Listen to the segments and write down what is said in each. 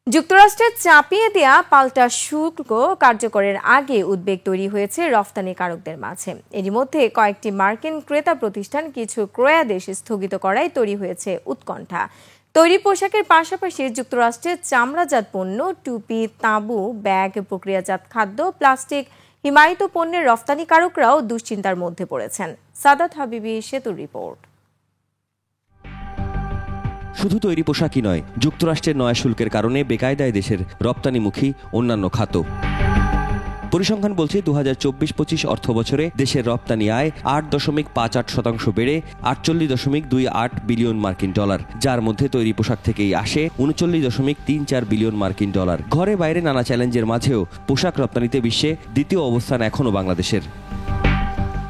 যুক্তরাষ্ট্রের চাপিয়ে দেয়া পাল্টা শুল্ক কার্যকরের আগে উদ্বেগ তৈরি হয়েছে রফতানিকারকদের মাঝে। এরই মধ্যে কয়েকটি মার্কিন ক্রেতা প্রতিষ্ঠান কিছু ক্রয়াদেশ স্থগিত করায় তৈরি হয়েছে উৎকণ্ঠা। তৈরি পোশাকের পাশাপাশি যুক্তরাষ্ট্রের চামড়াজাত পণ্য, টুপি, তাঁবু, ব্যাগ, প্রক্রিয়াজাত খাদ্য, প্লাস্টিক, হিমায়িত পণ্যের রফতানিকারকরাও দুশ্চিন্তার মধ্যে পড়েছেন। সাদাত হাবিবি সেতুর রিপোর্ট। শুধু তৈরি পোশাকই নয়, যুক্তরাষ্ট্রের নয়া শুল্কের কারণে বেকায়দায় দেশের রপ্তানিমুখী অন্যান্য খাত। পরিসংখ্যান বলছে 2024-25 অর্থ বছরে দেশের রপ্তানি আয় 8.58% বেড়ে 48.28 বিলিয়ন মার্কিন ডলার, যার মধ্যে তৈরি পোশাক থেকেই আসে 39.34 বিলিয়ন মার্কিন ডলার। ঘরে বাইরে নানা চ্যালেঞ্জের মাঝেও পোশাক রপ্তানিতে বিশ্বে দ্বিতীয় অবস্থান এখনও বাংলাদেশের।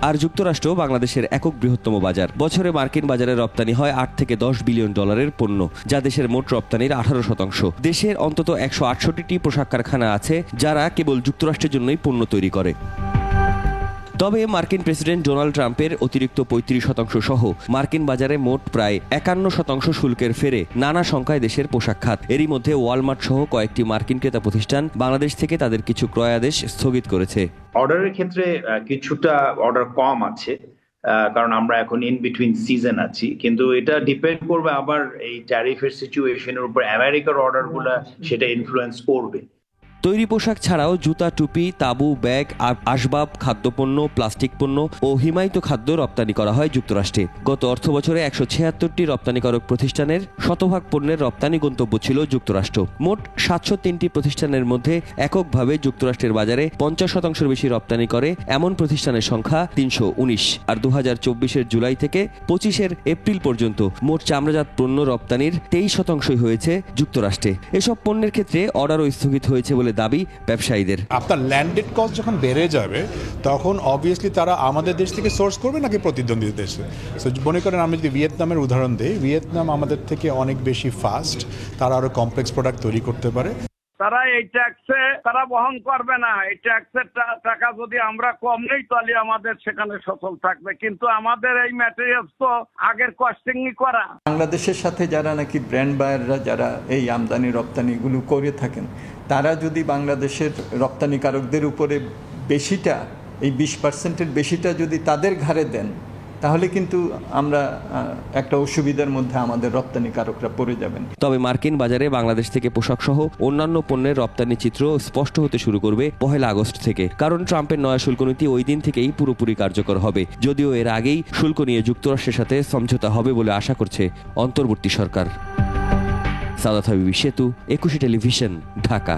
আর যুক্তরাষ্ট্র বাংলাদেশের একক বৃহত্তম বাজার। বছরে মার্কিন বাজারে রপ্তানি হয় 8 থেকে 10 বিলিয়ন ডলারের পণ্য, যা দেশের মোট রপ্তানির 18%। দেশের অন্তত 168টি পোশাক কারখানা আছে, যারা কেবল যুক্তরাষ্ট্রের জন্যই পণ্য তৈরি করে। তবে মার্কিন প্রেসিডেন্ট ডোনাল্ড ট্রাম্পের অতিরিক্ত 35% সহ মার্কিন বাজারে মোট প্রায় 51% শুল্কের ফেরে নানা সংখ্যায় দেশের পোশাক খাত। এরই মধ্যে ওয়ালমার্ট সহ কয়েকটি মার্কিন ক্রেতা প্রতিষ্ঠান বাংলাদেশ থেকে তাদের কিছু ক্রয়াদেশ স্থগিত করেছে। অর্ডারের ক্ষেত্রে কিছুটা অর্ডার কম আছে, কারণ আমরা এখন ইন বিটুইন সিজন আছি, কিন্তু এটা ডিপেন্ড করবে আবার এই ট্যারিফের সিচুয়েশনের উপর। আমেরিকার অর্ডারগুলা সেটা ইনফ্লুয়েন্স করবে। তৈরি পোশাক ছাড়াও জুতা, টুপি, তাঁবু, ব্যাগ, আসবাব, খাদ্যপণ্য, প্লাস্টিক পণ্য ও হিমায়িত খাদ্য রপ্তানি করা হয় যুক্তরাষ্ট্রে। গত অর্থ বছরে 176টি রপ্তানিকারক প্রতিষ্ঠানের শতভাগ পণ্যের রপ্তানি গন্তব্য ছিল যুক্তরাষ্ট্র। মোট 703টি প্রতিষ্ঠানের মধ্যে এককভাবে যুক্তরাষ্ট্রের বাজারে 50% বেশি রপ্তানি করে এমন প্রতিষ্ঠানের সংখ্যা 319। আর 2024-এর জুলাই থেকে 25-এর এপ্রিল পর্যন্ত মোট চামড়াজাত পণ্য রপ্তানির 23% হয়েছে যুক্তরাষ্ট্রে। এসব পণ্যের ক্ষেত্রে অর্ডারও স্থগিত হয়েছে বলে দাবি ব্যবসায়ীদের। আপনার ল্যান্ডেড কস্ট যখন বেড়ে যাবে, তখন অবভিয়াসলি তারা আমাদের দেশ থেকে সোর্স করবে নাকি প্রতিদ্বন্দ্বী দেশে। সো মনে করেন, আমি যদি ভিয়েতনামের উদাহরণ দিই, ভিয়েতনাম আমাদের থেকে অনেক বেশি ফাস্ট, তারা আরো কমপ্লেক্স প্রোডাক্ট তৈরি করতে পারে। তারা এই ট্যাক্সে তারা বহন করবে না। এই ট্যাক্সের টাকা যদি আমরা কম নেই, তাহলে আমাদের সেখানে সফল থাকবে, কিন্তু আমাদের এই ম্যাটেরিয়ালস তো আগের কস্টিংই করা। বাংলাদেশের সাথে যারা নাকি ব্র্যান্ড বায়াররা যারা এই আমদানি রপ্তানিগুলো করে থাকেন, তারা যদি বাংলাদেশের রপ্তানিকারকদের উপরে বেশিটা, এই 20%-এর বেশিটা যদি তাদের ঘাড়ে দেন, তাহলে কিন্তু আমরা একটা অসুবিধার মধ্যে আমাদের রপ্তানিকারকরা পড়ে যাবেন। তবে মার্কিন বাজারে বাংলাদেশ থেকে পোশাক সহ অন্যান্য পণ্যের রপ্তানি চিত্র স্পষ্ট হতে শুরু করবে 1 আগস্ট থেকে, কারণ ট্রাম্পের নয়া শুল্ক নীতি ওই দিন থেকেই পুরোপুরি কার্যকর হবে। যদিও এর আগেই শুল্ক নিয়ে যুক্তরাষ্ট্রের সাথে সমঝোতা হবে বলে আশা করছে অন্তর্বর্তী সরকার। সাদাত হাবিবি সেতু, 21 টেলিভিশন, ঢাকা।